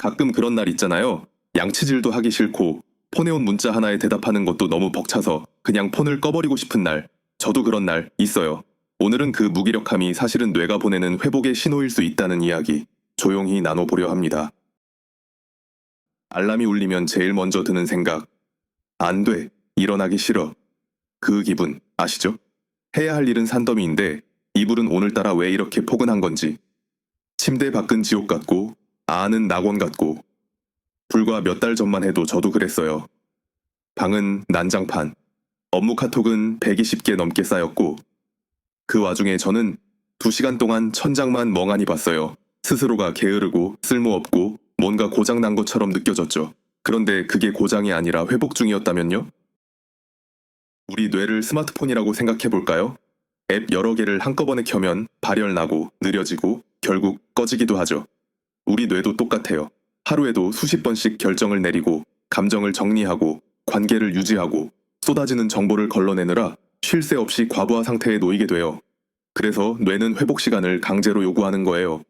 가끔 그런 날 있잖아요. 양치질도 하기 싫고 폰에 온 문자 하나에 대답하는 것도 너무 벅차서 그냥 폰을 꺼버리고 싶은 날. 저도 그런 날 있어요. 오늘은 그 무기력함이 사실은 뇌가 보내는 회복의 신호일 수 있다는 이야기 조용히 나눠보려 합니다. 알람이 울리면 제일 먼저 드는 생각. 안 돼. 일어나기 싫어. 그 기분 아시죠? 해야 할 일은 산더미인데 이불은 오늘따라 왜 이렇게 포근한 건지. 침대 밖은 지옥 같고 안은 낙원 같고. 불과 몇 달 전만 해도 저도 그랬어요. 방은 난장판, 업무 카톡은 120개 넘게 쌓였고 그 와중에 저는 2시간 동안 천장만 멍하니 봤어요. 스스로가 게으르고 쓸모없고 뭔가 고장난 것처럼 느껴졌죠. 그런데 그게 고장이 아니라 회복 중이었다면요? 우리 뇌를 스마트폰이라고 생각해 볼까요? 앱 여러 개를 한꺼번에 켜면 발열나고 느려지고 결국 꺼지기도 하죠. 우리 뇌도 똑같아요. 하루에도 수십 번씩 결정을 내리고 감정을 정리하고 관계를 유지하고 쏟아지는 정보를 걸러내느라 쉴 새 없이 과부하 상태에 놓이게 돼요. 그래서 뇌는 회복 시간을 강제로 요구하는 거예요.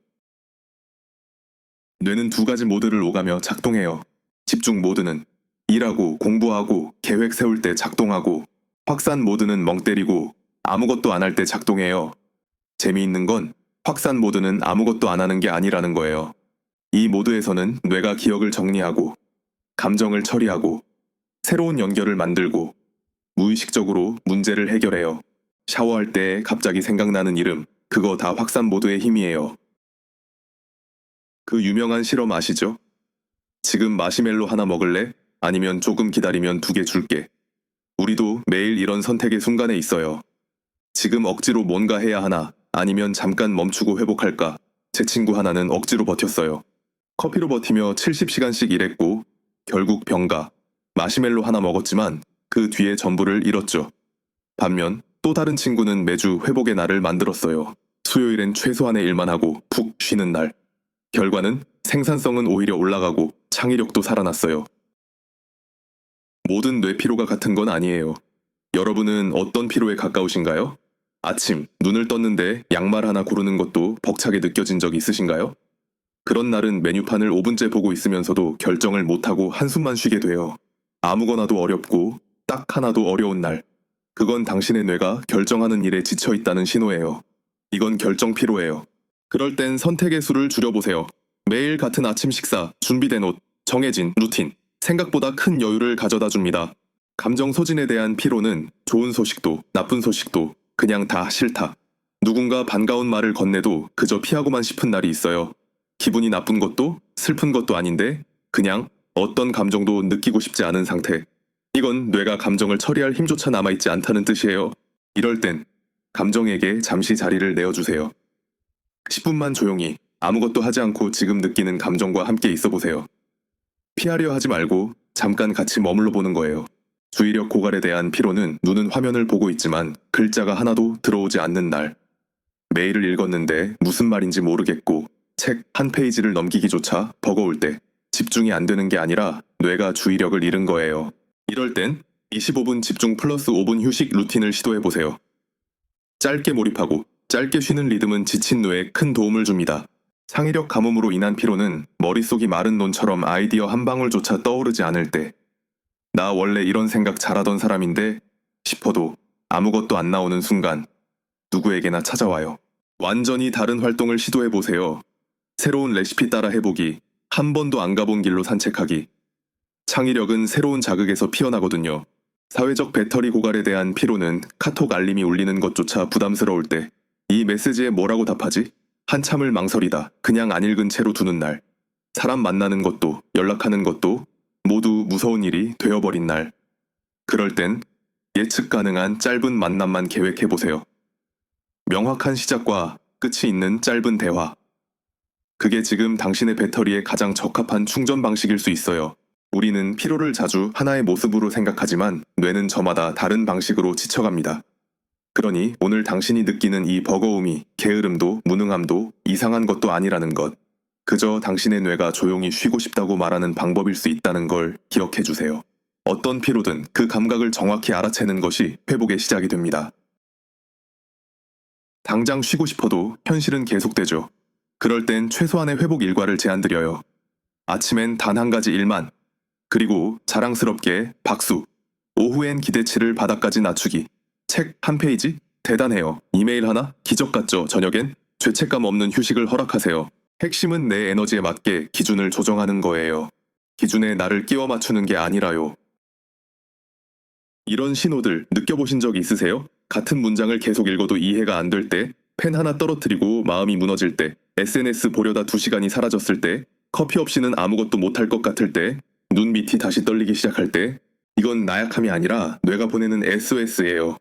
뇌는 두 가지 모드를 오가며 작동해요. 집중 모드는 일하고 공부하고 계획 세울 때 작동하고, 확산 모드는 멍 때리고 아무것도 안 할 때 작동해요. 재미있는 건 확산 모드는 아무것도 안 하는 게 아니라는 거예요. 이 모드에서는 뇌가 기억을 정리하고 감정을 처리하고 새로운 연결을 만들고 무의식적으로 문제를 해결해요. 샤워할 때 갑자기 생각나는 이름, 그거 다 확산 모드의 힘이에요. 그 유명한 실험 아시죠? 지금 마시멜로 하나 먹을래? 아니면 조금 기다리면 2개 줄게. 우리도 매일 이런 선택의 순간에 있어요. 지금 억지로 뭔가 해야 하나? 아니면 잠깐 멈추고 회복할까? 제 친구 하나는 억지로 버텼어요. 커피로 버티며 70시간씩 일했고 결국 병가. 마시멜로 하나 먹었지만 그 뒤에 전부를 잃었죠. 반면 또 다른 친구는 매주 회복의 날을 만들었어요. 수요일엔 최소한의 일만 하고 푹 쉬는 날. 결과는 생산성은 오히려 올라가고 창의력도 살아났어요. 모든 뇌피로가 같은 건 아니에요. 여러분은 어떤 피로에 가까우신가요? 아침, 눈을 떴는데 양말 하나 고르는 것도 벅차게 느껴진 적 있으신가요? 그런 날은 메뉴판을 5분째 보고 있으면서도 결정을 못하고 한숨만 쉬게 돼요. 아무거나도 어렵고 딱 하나도 어려운 날. 그건 당신의 뇌가 결정하는 일에 지쳐 있다는 신호예요. 이건 결정 피로예요. 그럴 땐 선택의 수를 줄여보세요. 매일 같은 아침 식사, 준비된 옷, 정해진 루틴, 생각보다 큰 여유를 가져다 줍니다. 감정 소진에 대한 피로는 좋은 소식도 나쁜 소식도 그냥 다 싫다. 누군가 반가운 말을 건네도 그저 피하고만 싶은 날이 있어요. 기분이 나쁜 것도 슬픈 것도 아닌데 그냥 어떤 감정도 느끼고 싶지 않은 상태. 이건 뇌가 감정을 처리할 힘조차 남아있지 않다는 뜻이에요. 이럴 땐 감정에게 잠시 자리를 내어주세요. 10분만 조용히 아무것도 하지 않고 지금 느끼는 감정과 함께 있어 보세요. 피하려 하지 말고 잠깐 같이 머물러 보는 거예요. 주의력 고갈에 대한 피로는 눈은 화면을 보고 있지만 글자가 하나도 들어오지 않는 날. 메일을 읽었는데 무슨 말인지 모르겠고 책 한 페이지를 넘기기조차 버거울 때 집중이 안 되는 게 아니라 뇌가 주의력을 잃은 거예요. 이럴 땐 25분 집중 플러스 5분 휴식 루틴을 시도해 보세요. 짧게 몰입하고 짧게 쉬는 리듬은 지친 뇌에 큰 도움을 줍니다. 창의력 가뭄으로 인한 피로는 머릿속이 마른 논처럼 아이디어 한 방울조차 떠오르지 않을 때, 나 원래 이런 생각 잘하던 사람인데 싶어도 아무것도 안 나오는 순간 누구에게나 찾아와요. 완전히 다른 활동을 시도해 보세요. 새로운 레시피 따라 해보기, 한 번도 안 가본 길로 산책하기. 창의력은 새로운 자극에서 피어나거든요. 사회적 배터리 고갈에 대한 피로는 카톡 알림이 울리는 것조차 부담스러울 때, 이 메시지에 뭐라고 답하지? 한참을 망설이다 그냥 안 읽은 채로 두는 날. 사람 만나는 것도 연락하는 것도 모두 무서운 일이 되어버린 날. 그럴 땐 예측 가능한 짧은 만남만 계획해보세요. 명확한 시작과 끝이 있는 짧은 대화. 그게 지금 당신의 배터리에 가장 적합한 충전 방식일 수 있어요. 우리는 피로를 자주 하나의 모습으로 생각하지만 뇌는 저마다 다른 방식으로 지쳐갑니다. 그러니 오늘 당신이 느끼는 이 버거움이 게으름도 무능함도 이상한 것도 아니라는 것. 그저 당신의 뇌가 조용히 쉬고 싶다고 말하는 방법일 수 있다는 걸 기억해 주세요. 어떤 피로든 그 감각을 정확히 알아채는 것이 회복의 시작이 됩니다. 당장 쉬고 싶어도 현실은 계속되죠. 그럴 땐 최소한의 회복 일과를 제안드려요. 아침엔 단 한 가지 일만. 그리고 자랑스럽게 박수. 오후엔 기대치를 바닥까지 낮추기. 책 한 페이지? 대단해요. 이메일 하나? 기적 같죠? 저녁엔 죄책감 없는 휴식을 허락하세요. 핵심은 내 에너지에 맞게 기준을 조정하는 거예요. 기준에 나를 끼워 맞추는 게 아니라요. 이런 신호들 느껴보신 적 있으세요? 같은 문장을 계속 읽어도 이해가 안 될 때, 펜 하나 떨어뜨리고 마음이 무너질 때, SNS 보려다 2시간이 사라졌을 때, 커피 없이는 아무것도 못할 것 같을 때, 눈 밑이 다시 떨리기 시작할 때, 이건 나약함이 아니라 뇌가 보내는 SOS예요.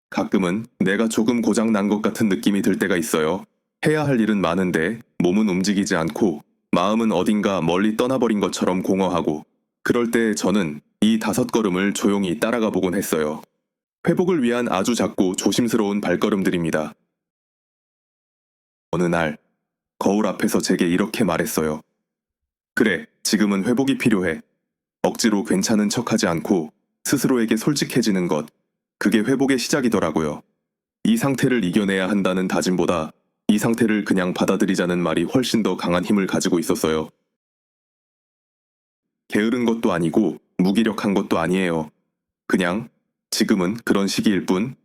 가끔은 내가 조금 고장 난 것 같은 느낌이 들 때가 있어요. 해야 할 일은 많은데 몸은 움직이지 않고 마음은 어딘가 멀리 떠나버린 것처럼 공허하고, 그럴 때 저는 이 5걸음을 조용히 따라가 보곤 했어요. 회복을 위한 아주 작고 조심스러운 발걸음들입니다. 어느 날 거울 앞에서 제게 이렇게 말했어요. 그래, 지금은 회복이 필요해. 억지로 괜찮은 척하지 않고 스스로에게 솔직해지는 것, 그게 회복의 시작이더라고요. 이 상태를 이겨내야 한다는 다짐보다 이 상태를 그냥 받아들이자는 말이 훨씬 더 강한 힘을 가지고 있었어요. 게으른 것도 아니고 무기력한 것도 아니에요. 그냥 지금은 그런 시기일 뿐.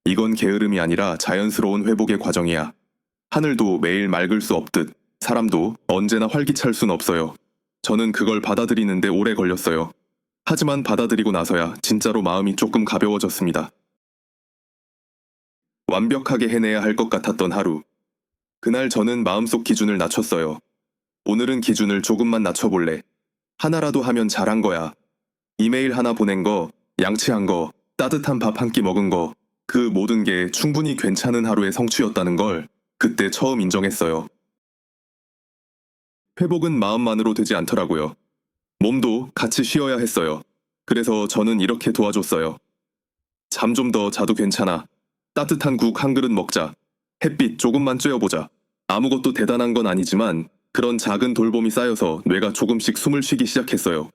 이건 게으름이 아니라 자연스러운 회복의 과정이야. 하늘도 매일 맑을 수 없듯 사람도 언제나 활기찰 순 없어요. 저는 그걸 받아들이는데 오래 걸렸어요. 하지만 받아들이고 나서야 진짜로 마음이 조금 가벼워졌습니다. 완벽하게 해내야 할 것 같았던 하루. 그날 저는 마음속 기준을 낮췄어요. 오늘은 기준을 조금만 낮춰볼래. 하나라도 하면 잘한 거야. 이메일 하나 보낸 거, 양치한 거, 따뜻한 밥 한 끼 먹은 거, 그 모든 게 충분히 괜찮은 하루의 성취였다는 걸 그때 처음 인정했어요. 회복은 마음만으로 되지 않더라고요. 몸도 같이 쉬어야 했어요. 그래서 저는 이렇게 도와줬어요. 잠 좀 더 자도 괜찮아. 따뜻한 국 한 그릇 먹자. 햇빛 조금만 쬐어보자. 아무것도 대단한 건 아니지만 그런 작은 돌봄이 쌓여서 뇌가 조금씩 숨을 쉬기 시작했어요.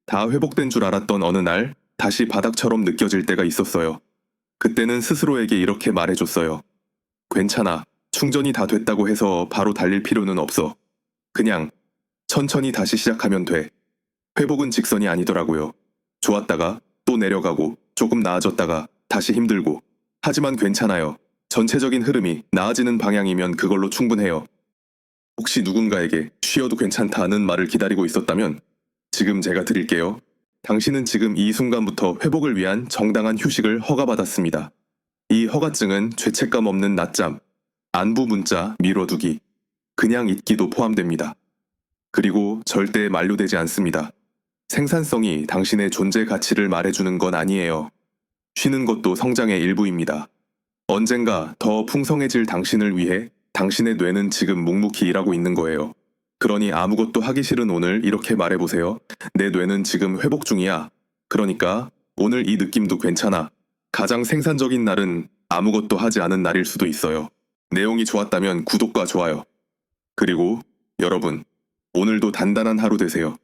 다 회복된 줄 알았던 어느 날 다시 바닥처럼 느껴질 때가 있었어요. 그때는 스스로에게 이렇게 말해줬어요. 괜찮아. 충전이 다 됐다고 해서 바로 달릴 필요는 없어. 그냥 천천히 다시 시작하면 돼. 회복은 직선이 아니더라고요. 좋았다가 또 내려가고 조금 나아졌다가 다시 힘들고. 하지만 괜찮아요. 전체적인 흐름이 나아지는 방향이면 그걸로 충분해요. 혹시 누군가에게 쉬어도 괜찮다는 말을 기다리고 있었다면 지금 제가 드릴게요. 당신은 지금 이 순간부터 회복을 위한 정당한 휴식을 허가받았습니다. 이 허가증은 죄책감 없는 낮잠, 안부 문자 미뤄두기, 그냥 있기도 포함됩니다. 그리고 절대 만료되지 않습니다. 생산성이 당신의 존재 가치를 말해주는 건 아니에요. 쉬는 것도 성장의 일부입니다. 언젠가 더 풍성해질 당신을 위해 당신의 뇌는 지금 묵묵히 일하고 있는 거예요. 그러니 아무것도 하기 싫은 오늘 이렇게 말해보세요. 내 뇌는 지금 회복 중이야. 그러니까 오늘 이 느낌도 괜찮아. 가장 생산적인 날은 아무것도 하지 않은 날일 수도 있어요. 내용이 좋았다면 구독과 좋아요. 그리고 여러분, 오늘도 단단한 하루 되세요.